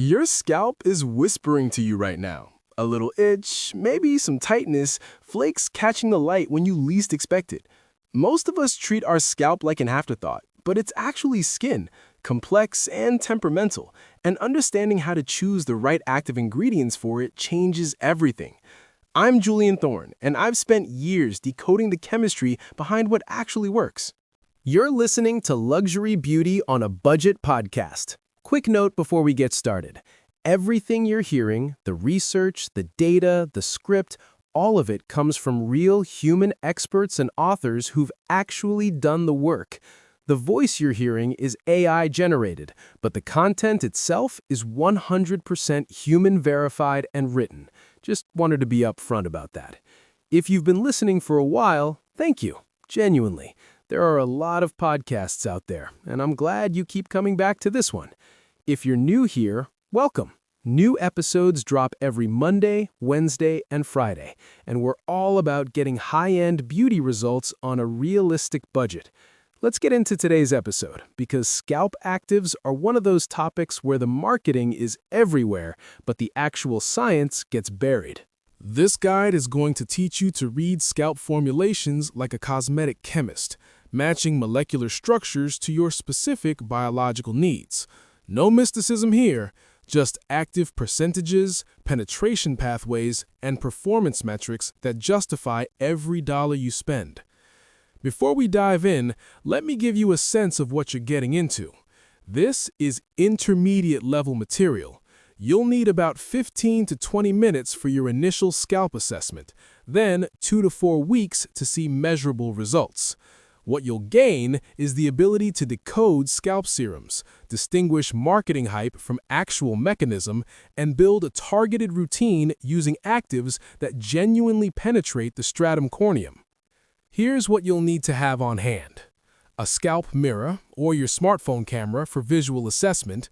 Your scalp is whispering to you right now. A little itch, maybe some tightness, flakes catching the light when you least expect it. Most of us treat our scalp like an afterthought, but it's actually skin, complex and temperamental, and understanding how to choose the right active ingredients for it changes everything. I'm Julian Thorne, and I've spent years decoding the chemistry behind what actually works. You're listening to Luxury Beauty on a Budget podcast. Quick note before we get started. Everything you're hearing, the research, the data, the script, all of it comes from real human experts and authors who've actually done the work. The voice you're hearing is AI generated, but the content itself is 100% human verified and written. Just wanted to be upfront about that. If you've been listening for a while, thank you, genuinely. There are a lot of podcasts out there, and I'm glad you keep coming back to this one. If you're new here, welcome. New episodes drop every Monday, Wednesday, and Friday, and we're all about getting high-end beauty results on a realistic budget. Let's get into today's episode, because scalp actives are one of those topics where the marketing is everywhere, but the actual science gets buried. This guide is going to teach you to read scalp formulations like a cosmetic chemist, matching molecular structures to your specific biological needs. No mysticism here, just active percentages, penetration pathways, and performance metrics that justify every dollar you spend. Before we dive in, let me give you a sense of what you're getting into. This is intermediate level material. You'll need about 15 to 20 minutes for your initial scalp assessment, then 2 to 4 weeks to see measurable results. What you'll gain is the ability to decode scalp serums, distinguish marketing hype from actual mechanism, and build a targeted routine using actives that genuinely penetrate the stratum corneum. Here's what you'll need to have on hand: a scalp mirror or your smartphone camera for visual assessment,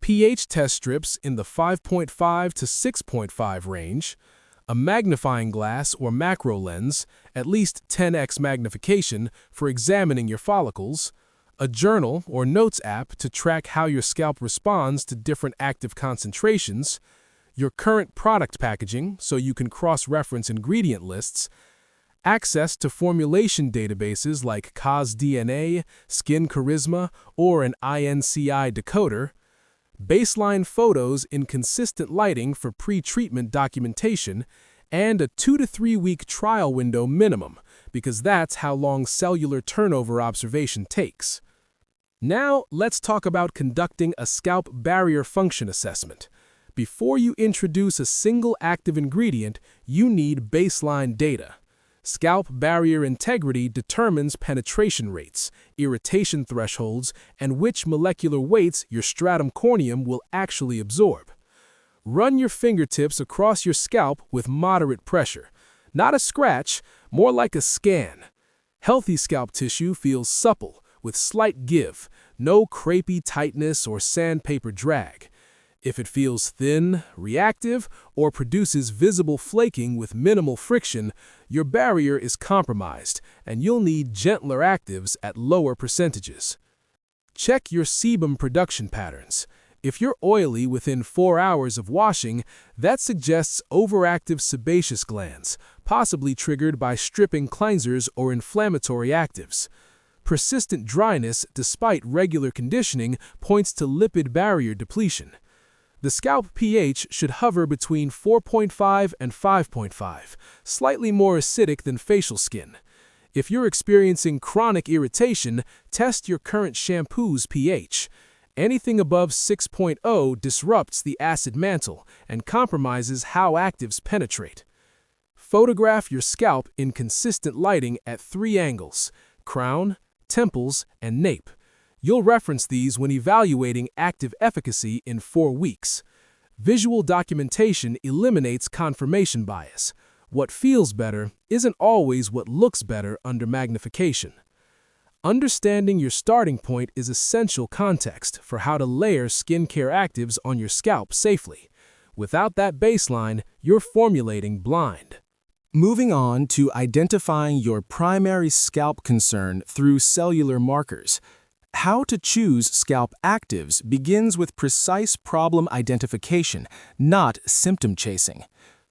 pH test strips in the 5.5 to 6.5 range, a magnifying glass or macro lens, at least 10x magnification for examining your follicles, a journal or notes app to track how your scalp responds to different active concentrations, your current product packaging so you can cross-reference ingredient lists, access to formulation databases like CosDNA, Skin Charisma, or an INCI decoder, baseline photos in consistent lighting for pre-treatment documentation, and a 2 to 3 week trial window minimum, because that's how long cellular turnover observation takes. Now, let's talk about conducting a scalp barrier function assessment. Before you introduce a single active ingredient, you need baseline data. Scalp barrier integrity determines penetration rates, irritation thresholds, and which molecular weights your stratum corneum will actually absorb. Run your fingertips across your scalp with moderate pressure. Not a scratch, more like a scan. Healthy scalp tissue feels supple, with slight give, no crepey tightness or sandpaper drag. If it feels thin, reactive, or produces visible flaking with minimal friction, your barrier is compromised, and you'll need gentler actives at lower percentages. Check your sebum production patterns. If you're oily within 4 hours of washing, that suggests overactive sebaceous glands, possibly triggered by stripping cleansers or inflammatory actives. Persistent dryness despite regular conditioning points to lipid barrier depletion. The scalp pH should hover between 4.5 and 5.5, slightly more acidic than facial skin. If you're experiencing chronic irritation, test your current shampoo's pH. Anything above 6.0 disrupts the acid mantle and compromises how actives penetrate. Photograph your scalp in consistent lighting at 3 angles: crown, temples, and nape. You'll reference these when evaluating active efficacy in 4 weeks. Visual documentation eliminates confirmation bias. What feels better isn't always what looks better under magnification. Understanding your starting point is essential context for how to layer skincare actives on your scalp safely. Without that baseline, you're formulating blind. Moving on to identifying your primary scalp concern through cellular markers. How to choose scalp actives begins with precise problem identification, not symptom chasing.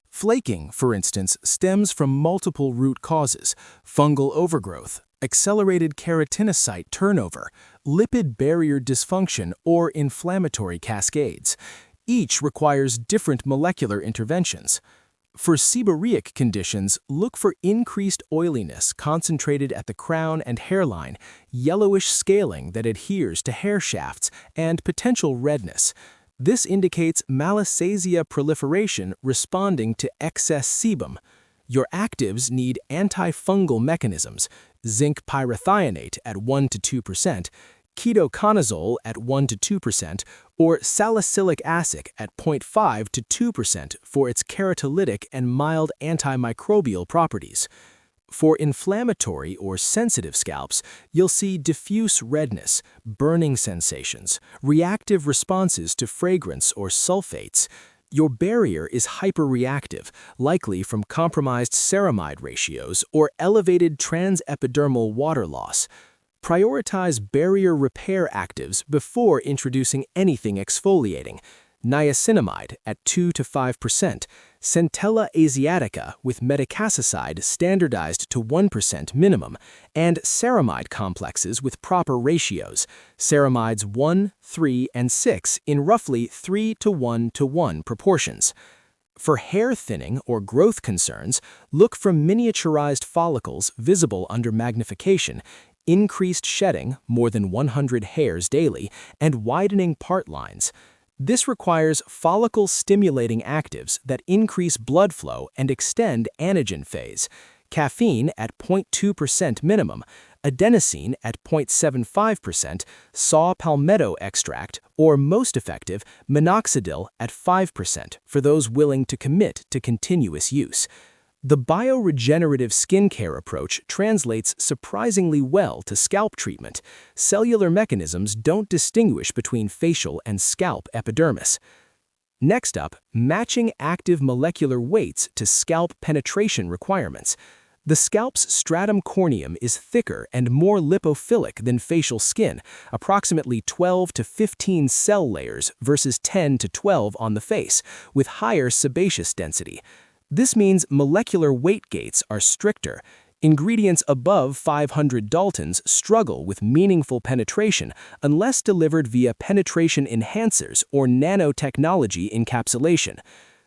Flaking, for instance, stems from multiple root causes: fungal overgrowth, accelerated keratinocyte turnover, lipid barrier dysfunction, or inflammatory cascades. Each requires different molecular interventions. For seborrheic conditions, look for increased oiliness concentrated at the crown and hairline, yellowish scaling that adheres to hair shafts, and potential redness. This indicates Malassezia proliferation responding to excess sebum. Your actives need antifungal mechanisms: zinc pyrothionate at 1 to 2%, ketoconazole at 1 to 2%, or salicylic acid at 0.5 to 2% for its keratolytic and mild antimicrobial properties. For inflammatory or sensitive scalps, you'll see diffuse redness, burning sensations, reactive responses to fragrance or sulfates. Your barrier is hyperreactive, likely from compromised ceramide ratios or elevated transepidermal water loss. Prioritize barrier repair actives before introducing anything exfoliating: niacinamide at 2 to 5%, Centella asiatica with metacasicide standardized to 1% minimum, and ceramide complexes with proper ratios: ceramides 1, 3, and 6 in roughly 3 to 1 to 1 proportions. For hair thinning or growth concerns, look for miniaturized follicles visible under magnification, increased shedding, more than 100 hairs daily, and widening part lines. This requires follicle-stimulating actives that increase blood flow and extend anagen phase: caffeine at 0.2% minimum, adenosine at 0.75%, saw palmetto extract, or most effective, minoxidil at 5% for those willing to commit to continuous use. The bioregenerative skincare approach translates surprisingly well to scalp treatment. Cellular mechanisms don't distinguish between facial and scalp epidermis. Next up, matching active molecular weights to scalp penetration requirements. The scalp's stratum corneum is thicker and more lipophilic than facial skin, approximately 12 to 15 cell layers versus 10 to 12 on the face, with higher sebaceous density. This means molecular weight gates are stricter. Ingredients above 500 Daltons struggle with meaningful penetration unless delivered via penetration enhancers or nanotechnology encapsulation.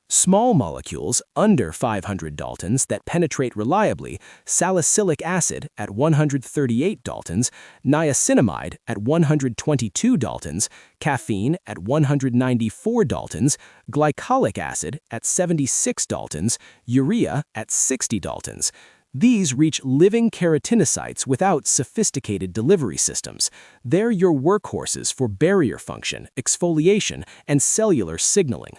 Small molecules under 500 Daltons that penetrate reliably: salicylic acid at 138 Daltons, niacinamide at 122 Daltons, caffeine at 194 Daltons, glycolic acid at 76 Daltons, urea at 60 Daltons. These reach living keratinocytes without sophisticated delivery systems. They're your workhorses for barrier function, exfoliation, and cellular signaling.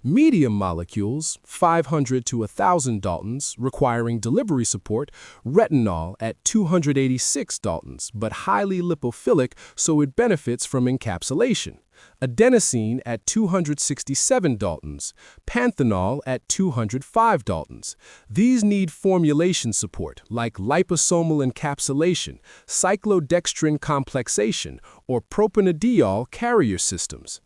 Medium molecules, 500 to 1,000 Daltons, requiring delivery support: retinol at 286 Daltons, but highly lipophilic, so it benefits from encapsulation; adenosine at 267 Daltons, panthenol at 205 Daltons. These need formulation support like liposomal encapsulation, cyclodextrin complexation, or propanediol carrier systems.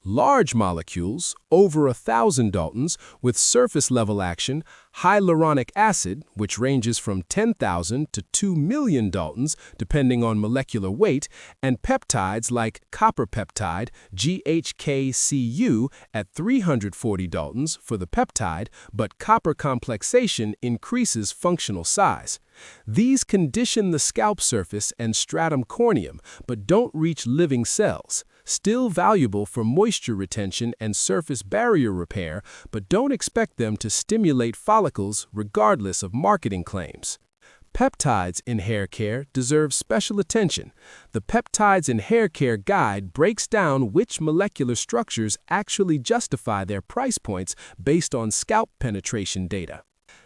Large molecules, over 1,000 Daltons, with surface-level action, hyaluronic acid, which ranges from 10,000 to 2 million Daltons depending on molecular weight, and peptides like copper peptide, GHKCU, at 340 Daltons for the peptide, but copper complexation increases functional size. These condition the scalp surface and stratum corneum, but don't reach living cells. Still valuable for moisture retention and surface barrier repair, but don't expect them to stimulate follicles regardless of marketing claims. Peptides in hair care deserve special attention. The Peptides in Hair Care Guide breaks down which molecular structures actually justify their price points based on scalp penetration data.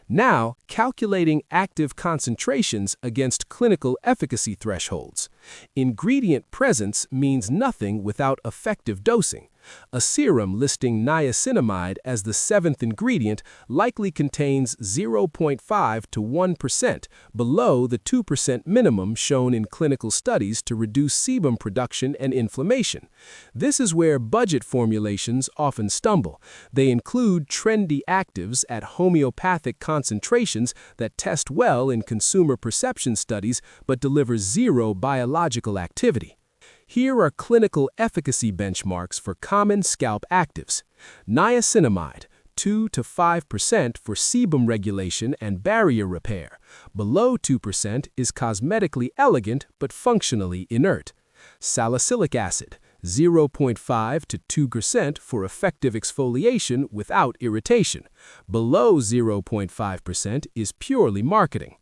Now, calculating active concentrations against clinical efficacy thresholds. Ingredient presence means nothing without effective dosing. A serum listing niacinamide as the seventh ingredient likely contains 0.5 to 1%, below the 2% minimum shown in clinical studies to reduce sebum production and inflammation. This is where budget formulations often stumble. They include trendy actives at homeopathic concentrations that test well in consumer perception studies but deliver zero biological activity. Here are clinical efficacy benchmarks for common scalp actives. Niacinamide, 2 to 5% for sebum regulation and barrier repair. Below 2% is cosmetically elegant but functionally inert. Salicylic acid, 0.5 to 2% for effective exfoliation without irritation. Below 0.5% is purely marketing.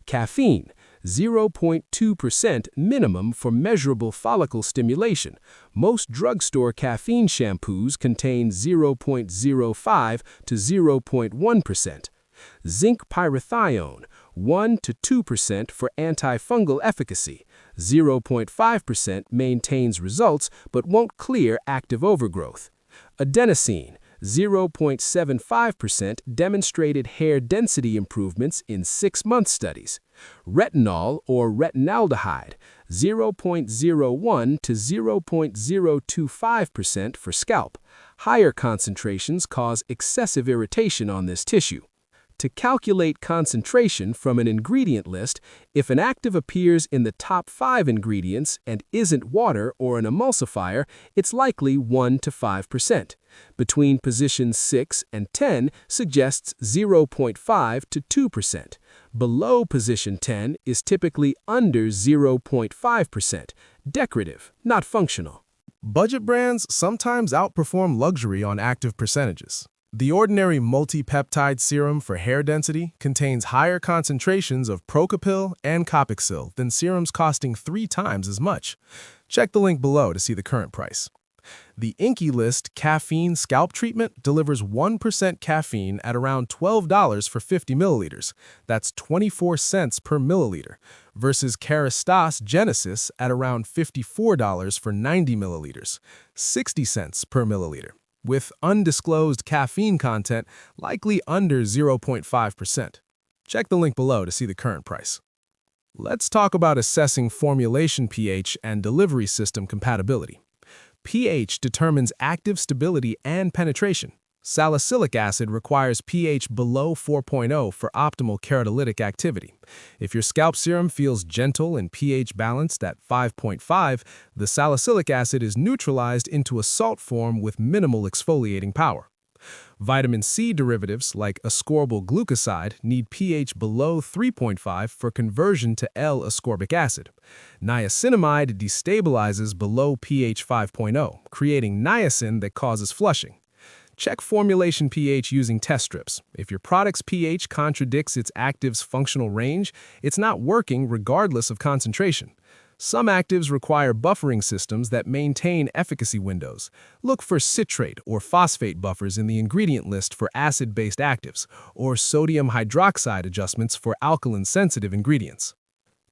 Caffeine, 0.2% minimum for measurable follicle stimulation. Most drugstore caffeine shampoos contain 0.05 to 0.1%. Zinc pyrithione, 1 to 2% for antifungal efficacy. 0.5% maintains results but won't clear active overgrowth. Adenosine, 0.75% demonstrated hair density improvements in 6-month studies. Retinol or retinaldehyde, 0.01 to 0.025% for scalp. Higher concentrations cause excessive irritation on this tissue. To calculate concentration from an ingredient list, if an active appears in the top 5 ingredients and isn't water or an emulsifier, it's likely 1 to 5%. Between positions 6 and 10 suggests 0.5 to 2%. Below position 10 is typically under 0.5%, decorative, not functional. Budget brands sometimes outperform luxury on active percentages. The ordinary multi-peptide serum for hair density contains higher concentrations of Procapil and Copixyl than serums costing 3 times as much. Check the link below to see the current price. The Inky List Caffeine Scalp Treatment delivers 1% caffeine at around $12 for 50 milliliters. That's 24 cents per milliliter, versus Kerastase Genesis at around $54 for 90 milliliters, 60 cents per milliliter, with undisclosed caffeine content likely under 0.5%. Check the link below to see the current price. Let's talk about assessing formulation pH and delivery system compatibility. pH determines active stability and penetration. Salicylic acid requires pH below 4.0 for optimal keratolytic activity. If your scalp serum feels gentle and pH balanced at 5.5, the salicylic acid is neutralized into a salt form with minimal exfoliating power. Vitamin C derivatives like ascorbyl glucoside need pH below 3.5 for conversion to L-ascorbic acid. Niacinamide destabilizes below pH 5.0, creating niacin that causes flushing. Check formulation pH using test strips. If your product's pH contradicts its active's functional range, it's not working regardless of concentration. Some actives require buffering systems that maintain efficacy windows. Look for citrate or phosphate buffers in the ingredient list for acid-based actives, or sodium hydroxide adjustments for alkaline-sensitive ingredients.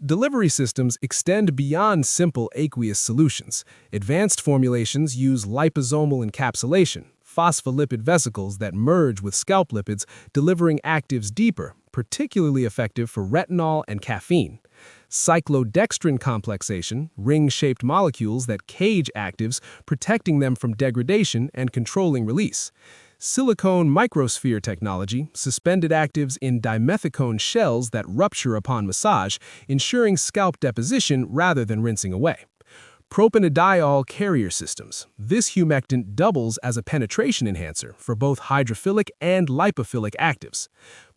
Delivery systems extend beyond simple aqueous solutions. Advanced formulations use liposomal encapsulation, phospholipid vesicles that merge with scalp lipids, delivering actives deeper, particularly effective for retinol and caffeine. Cyclodextrin complexation, ring-shaped molecules that cage actives, protecting them from degradation and controlling release. Silicone microsphere technology, suspended actives in dimethicone shells that rupture upon massage, ensuring scalp deposition rather than rinsing away. Propanediol carrier systems. This humectant doubles as a penetration enhancer for both hydrophilic and lipophilic actives.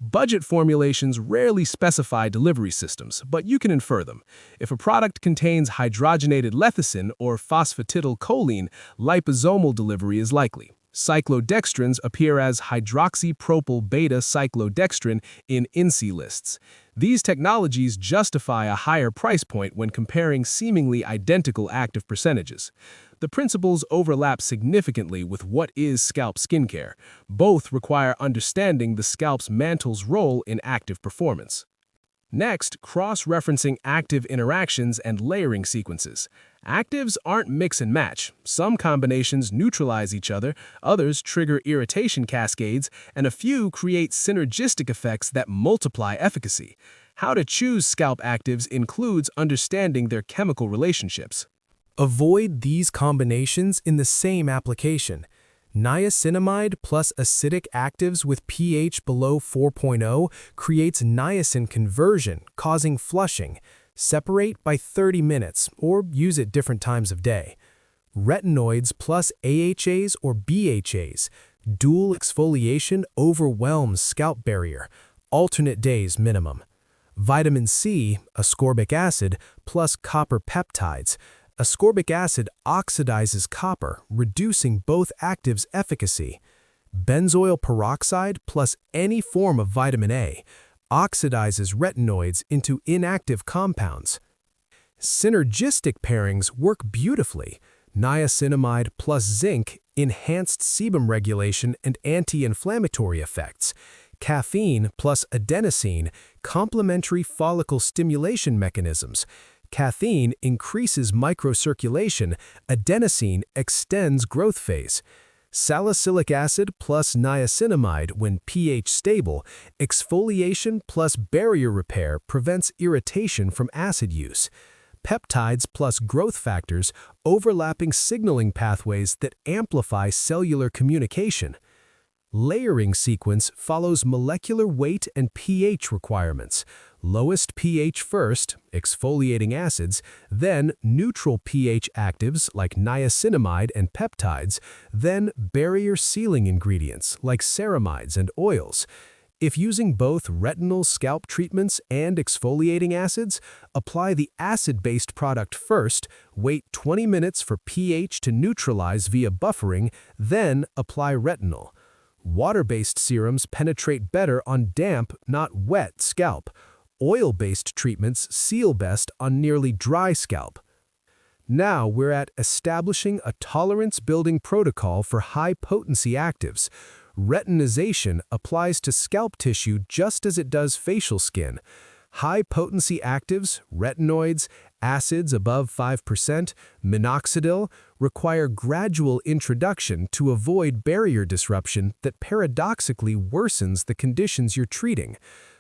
Budget formulations rarely specify delivery systems, but you can infer them. If a product contains hydrogenated lecithin or phosphatidylcholine, liposomal delivery is likely. Cyclodextrins appear as hydroxypropyl beta-cyclodextrin in INSI lists. These technologies justify a higher price point when comparing seemingly identical active percentages. The principles overlap significantly with what is scalp skincare. Both require understanding the scalp's mantle's role in active performance. Next, cross-referencing active interactions and layering sequences. Actives aren't mix and match. Some combinations neutralize each other, others trigger irritation cascades, and a few create synergistic effects that multiply efficacy. How to choose scalp actives includes understanding their chemical relationships. Avoid these combinations in the same application. Niacinamide plus acidic actives with pH below 4.0 creates niacin conversion, causing flushing. Separate by 30 minutes or use at different times of day. Retinoids plus AHAs or BHAs. Dual exfoliation overwhelms scalp barrier. Alternate days minimum. Vitamin C, ascorbic acid, plus copper peptides. Ascorbic acid oxidizes copper, reducing both actives' efficacy. Benzoyl peroxide plus any form of vitamin A oxidizes retinoids into inactive compounds. Synergistic pairings work beautifully. Niacinamide plus zinc enhanced sebum regulation and anti-inflammatory effects. Caffeine plus adenosine complementary follicle stimulation mechanisms. Caffeine increases microcirculation, adenosine extends growth phase. Salicylic acid plus niacinamide when pH stable, exfoliation plus barrier repair prevents irritation from acid use. Peptides plus growth factors overlapping signaling pathways that amplify cellular communication. Layering sequence follows molecular weight and pH requirements. Lowest pH first, exfoliating acids, then neutral pH actives like niacinamide and peptides, then barrier-sealing ingredients like ceramides and oils. If using both retinol scalp treatments and exfoliating acids, apply the acid-based product first, wait 20 minutes for pH to neutralize via buffering, then apply retinol. Water-based serums penetrate better on damp, not wet scalp. Oil-based treatments seal best on nearly dry scalp. Now we're at establishing a tolerance-building protocol for high-potency actives. Retinization applies to scalp tissue just as it does facial skin. High-potency actives, retinoids, acids above 5%, minoxidil, require gradual introduction to avoid barrier disruption that paradoxically worsens the conditions you're treating.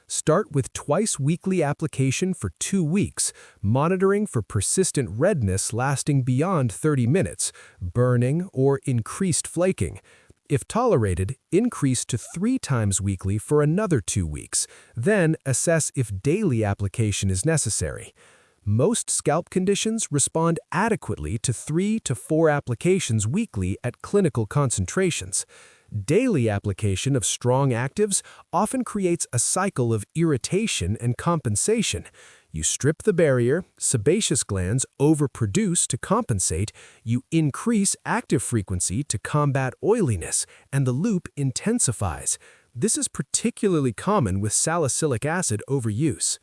Start with twice-weekly application for 2 weeks, monitoring for persistent redness lasting beyond 30 minutes, burning, or increased flaking. If tolerated, increase to 3 times weekly for another 2 weeks, then assess if daily application is necessary. Most scalp conditions respond adequately to 3 to 4 applications weekly at clinical concentrations. Daily application of strong actives often creates a cycle of irritation and compensation. You strip the barrier, sebaceous glands overproduce to compensate, you increase active frequency to combat oiliness, and the loop intensifies. This is particularly common with salicylic acid overuse.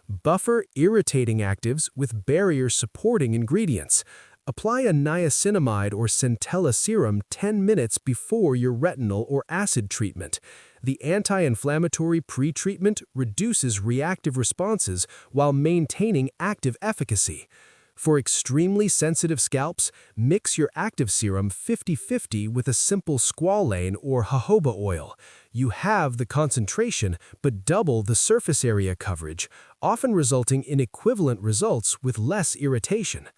Buffer irritating actives with barrier-supporting ingredients. Apply a niacinamide or centella serum 10 minutes before your retinol or acid treatment. The anti-inflammatory pre-treatment reduces reactive responses while maintaining active efficacy. For extremely sensitive scalps, mix your active serum 50-50 with a simple squalane or jojoba oil. You have the concentration, but double the surface area coverage, often resulting in equivalent results with less irritation.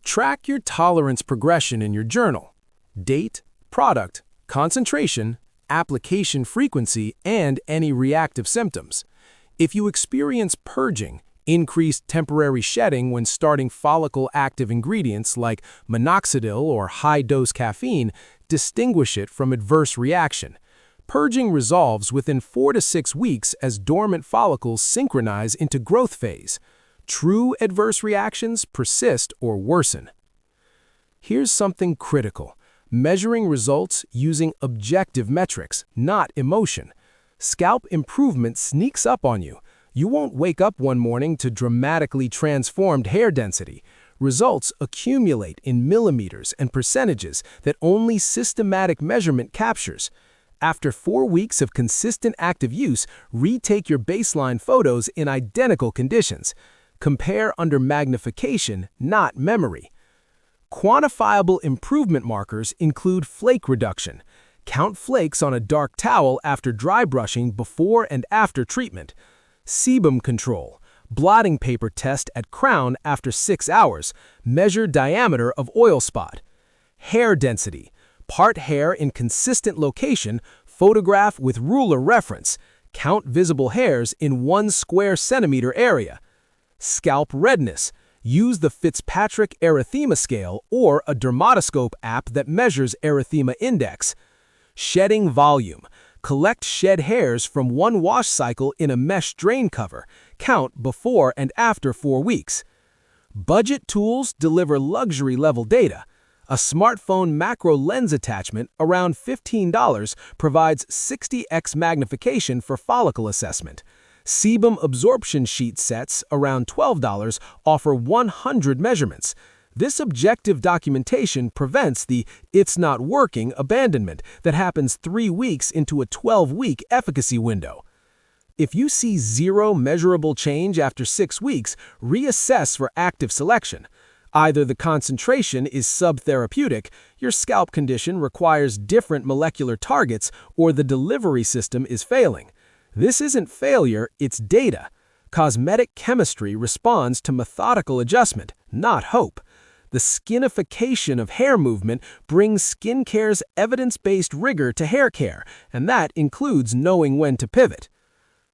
Track your tolerance progression in your journal. Date, product, concentration, application frequency, and any reactive symptoms. If you experience purging, increased temporary shedding when starting follicle-active ingredients like minoxidil or high-dose caffeine, distinguish it from adverse reaction. Purging resolves within 4 to 6 weeks as dormant follicles synchronize into growth phase. True adverse reactions persist or worsen. Here's something critical. Measuring results using objective metrics, not emotion. Scalp improvement sneaks up on you. You won't wake up one morning to dramatically transformed hair density. Results accumulate in millimeters and percentages that only systematic measurement captures. After 4 weeks of consistent active use, retake your baseline photos in identical conditions. Compare under magnification, not memory. Quantifiable improvement markers include flake reduction. Count flakes on a dark towel after dry brushing before and after treatment. Sebum control. Blotting paper test at crown after 6 hours. Measure diameter of oil spot. Hair density. Part hair in consistent location, photograph with ruler reference. Count visible hairs in 1 square centimeter area. Scalp redness. Use the Fitzpatrick erythema scale or a dermatoscope app that measures erythema index. Shedding volume. Collect shed hairs from 1 wash cycle in a mesh drain cover. Count before and after 4 weeks. Budget tools deliver luxury-level data. A smartphone macro lens attachment, around $15, provides 60x magnification for follicle assessment. Sebum absorption sheet sets, around $12, offer 100 measurements. This objective documentation prevents the "it's not working" abandonment that happens 3 weeks into a 12-week efficacy window. If you see 0 measurable change after 6 weeks, reassess for active selection. Either the concentration is subtherapeutic, your scalp condition requires different molecular targets, or the delivery system is failing. This isn't failure, it's data. Cosmetic chemistry responds to methodical adjustment, not hope. The skinification of hair movement brings skincare's evidence-based rigor to hair care, and that includes knowing when to pivot.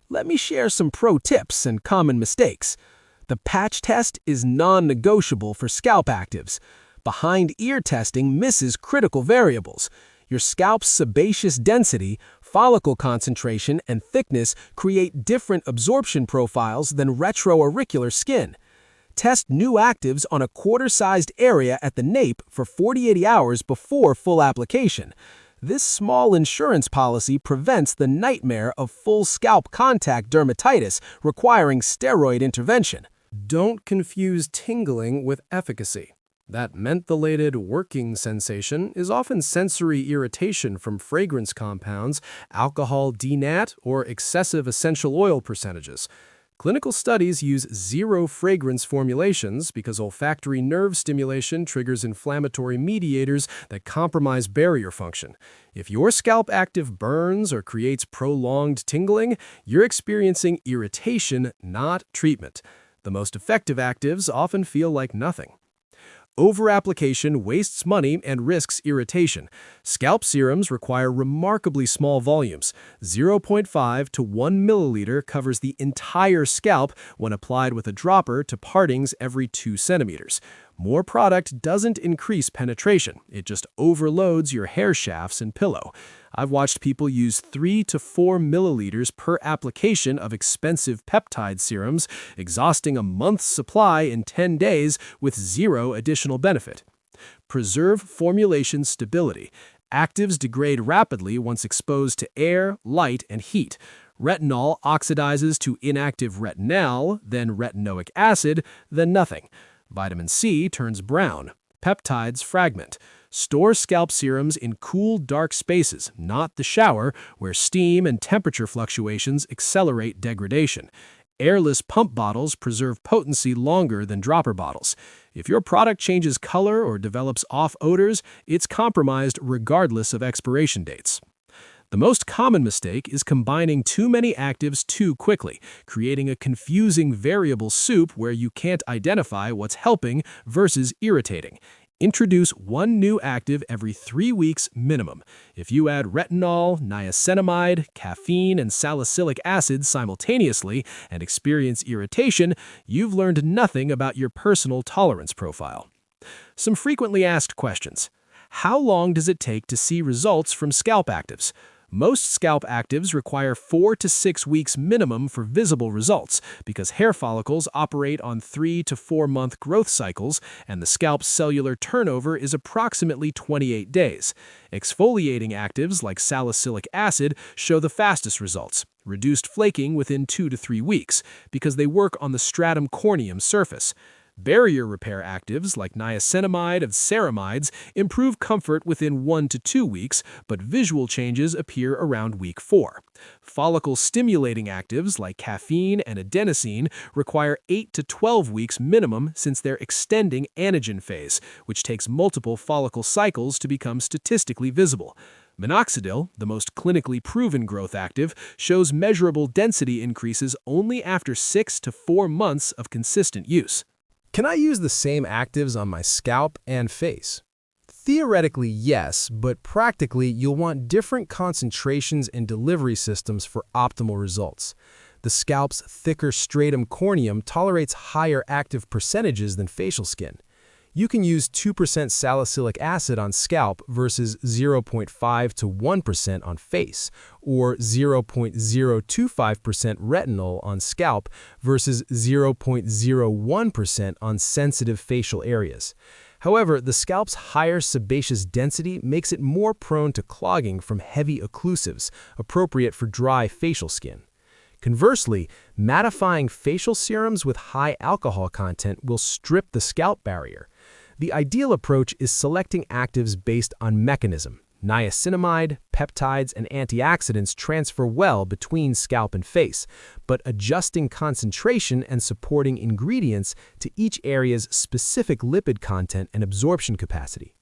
Let me share some pro tips and common mistakes. The patch test is non-negotiable for scalp actives. Behind-ear testing misses critical variables. Your scalp's sebaceous density, follicle concentration, and thickness create different absorption profiles than retroauricular skin. Test new actives on a quarter-sized area at the nape for 48 hours before full application. This small insurance policy prevents the nightmare of full scalp contact dermatitis requiring steroid intervention. Don't confuse tingling with efficacy. That mentholated working sensation is often sensory irritation from fragrance compounds, alcohol denat, or excessive essential oil percentages. Clinical studies use zero fragrance formulations because olfactory nerve stimulation triggers inflammatory mediators that compromise barrier function. If your scalp active burns or creates prolonged tingling, you're experiencing irritation, not treatment. The most effective actives often feel like nothing. Over-application wastes money and risks irritation. Scalp serums require remarkably small volumes. 0.5 to 1 milliliter covers the entire scalp when applied with a dropper to partings every 2 centimeters. More product doesn't increase penetration. It just overloads your hair shafts and pillow. I've watched people use 3 to 4 milliliters per application of expensive peptide serums, exhausting a month's supply in 10 days with zero additional benefit. Preserve formulation stability. Actives degrade rapidly once exposed to air, light, and heat. Retinol oxidizes to inactive retinal, then retinoic acid, then nothing. Vitamin C turns brown. Peptides fragment. Store scalp serums in cool, dark spaces, not the shower, where steam and temperature fluctuations accelerate degradation. Airless pump bottles preserve potency longer than dropper bottles. If your product changes color or develops off odors, it's compromised regardless of expiration dates. The most common mistake is combining too many actives too quickly, creating a confusing variable soup where you can't identify what's helping versus irritating. Introduce 1 new active every 3 weeks minimum. If you add retinol, niacinamide, caffeine, and salicylic acid simultaneously and experience irritation, you've learned nothing about your personal tolerance profile. Some frequently asked questions. How long does it take to see results from scalp actives? Most scalp actives require 4 to 6 weeks minimum for visible results because hair follicles operate on 3 to 4 month growth cycles and the scalp's cellular turnover is approximately 28 days. Exfoliating actives like salicylic acid show the fastest results, reduced flaking within 2 to 3 weeks because they work on the stratum corneum surface. Barrier repair actives like niacinamide and ceramides improve comfort within 1 to 2 weeks, but visual changes appear around week 4. Follicle-stimulating actives like caffeine and adenosine require 8 to 12 weeks minimum since they're extending anagen phase, which takes multiple follicle cycles to become statistically visible. Minoxidil, the most clinically proven growth active, shows measurable density increases only after 6 to 4 months of consistent use. Can I use the same actives on my scalp and face? Theoretically, yes, but practically, you'll want different concentrations and delivery systems for optimal results. The scalp's thicker stratum corneum tolerates higher active percentages than facial skin. You can use 2% salicylic acid on scalp versus 0.5 to 1% on face, or 0.025% retinol on scalp versus 0.01% on sensitive facial areas. However, the scalp's higher sebaceous density makes it more prone to clogging from heavy occlusives, appropriate for dry facial skin. Conversely, mattifying facial serums with high alcohol content will strip the scalp barrier. The ideal approach is selecting actives based on mechanism. Niacinamide, peptides, and antioxidants transfer well between scalp and face, but adjusting concentration and supporting ingredients to each area's specific lipid content and absorption capacity.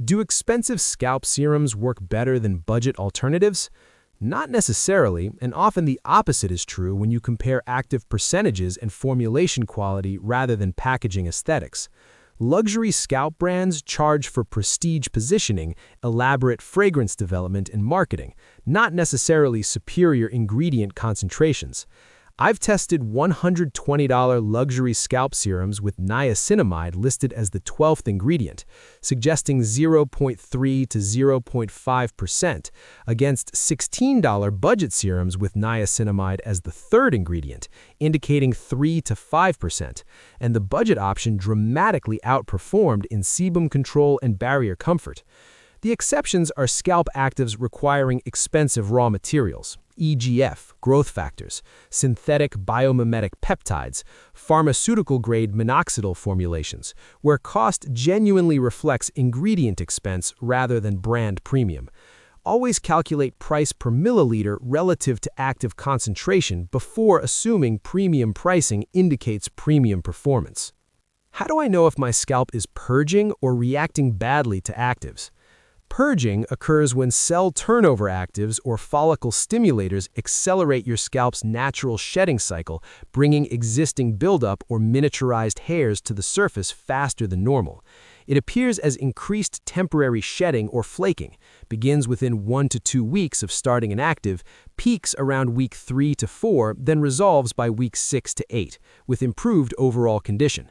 Do expensive scalp serums work better than budget alternatives? Not necessarily, and often the opposite is true when you compare active percentages and formulation quality rather than packaging aesthetics. Luxury scalp brands charge for prestige positioning, elaborate fragrance development, and marketing, not necessarily superior ingredient concentrations. I've tested $120 luxury scalp serums with niacinamide listed as the 12th ingredient, suggesting 0.3 to 0.5%, against $16 budget serums with niacinamide as the 3rd ingredient, indicating 3 to 5%, and the budget option dramatically outperformed in sebum control and barrier comfort. The exceptions are scalp actives requiring expensive raw materials, EGF, growth factors, synthetic biomimetic peptides, pharmaceutical-grade minoxidil formulations, where cost genuinely reflects ingredient expense rather than brand premium. Always calculate price per milliliter relative to active concentration before assuming premium pricing indicates premium performance. How do I know if my scalp is purging or reacting badly to actives? Purging occurs when cell turnover actives or follicle stimulators accelerate your scalp's natural shedding cycle, bringing existing buildup or miniaturized hairs to the surface faster than normal. It appears as increased temporary shedding or flaking, begins within 1 to 2 weeks of starting an active, peaks around week 3 to 4, then resolves by week 6 to 8, with improved overall condition.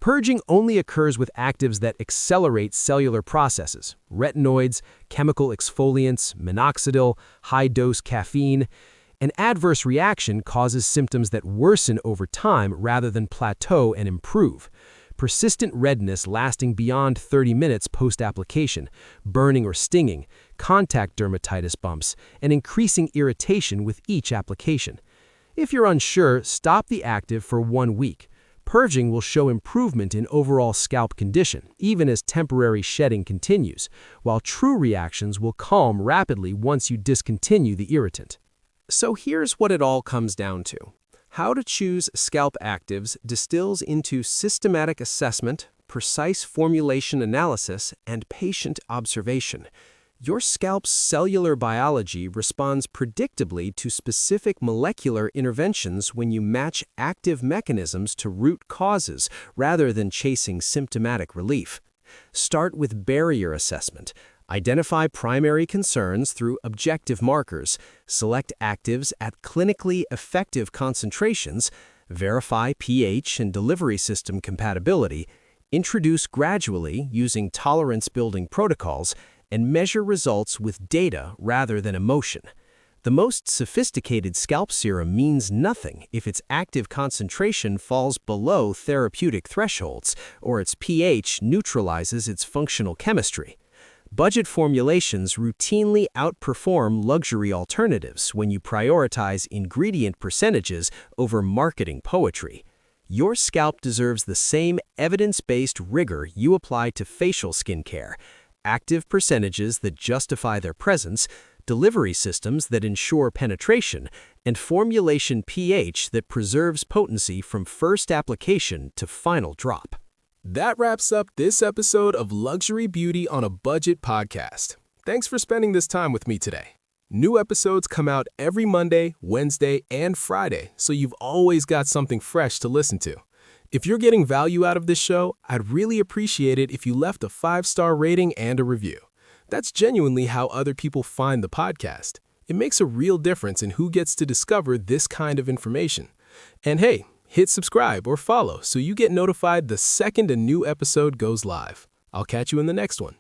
Purging only occurs with actives that accelerate cellular processes, retinoids, chemical exfoliants, minoxidil, high-dose caffeine. An adverse reaction causes symptoms that worsen over time rather than plateau and improve. Persistent redness lasting beyond 30 minutes post-application, burning or stinging, contact dermatitis bumps, and increasing irritation with each application. If you're unsure, stop the active for 1 week. Purging will show improvement in overall scalp condition, even as temporary shedding continues, while true reactions will calm rapidly once you discontinue the irritant. So here's what it all comes down to. How to choose scalp actives distills into systematic assessment, precise formulation analysis, and patient observation. Your scalp's cellular biology responds predictably to specific molecular interventions when you match active mechanisms to root causes rather than chasing symptomatic relief. Start with barrier assessment. Identify primary concerns through objective markers. Select actives at clinically effective concentrations. Verify pH and delivery system compatibility. Introduce gradually using tolerance-building protocols, and measure results with data rather than emotion. The most sophisticated scalp serum means nothing if its active concentration falls below therapeutic thresholds or its pH neutralizes its functional chemistry. Budget formulations routinely outperform luxury alternatives when you prioritize ingredient percentages over marketing poetry. Your scalp deserves the same evidence-based rigor you apply to facial skincare, active percentages that justify their presence, delivery systems that ensure penetration, and formulation pH that preserves potency from first application to final drop. That wraps up this episode of Luxury Beauty on a Budget podcast. Thanks for spending this time with me today. New episodes come out every Monday, Wednesday, and Friday, so you've always got something fresh to listen to. If you're getting value out of this show, I'd really appreciate it if you left a 5-star rating and a review. That's genuinely how other people find the podcast. It makes a real difference in who gets to discover this kind of information. And hey, hit subscribe or follow so you get notified the second a new episode goes live. I'll catch you in the next one.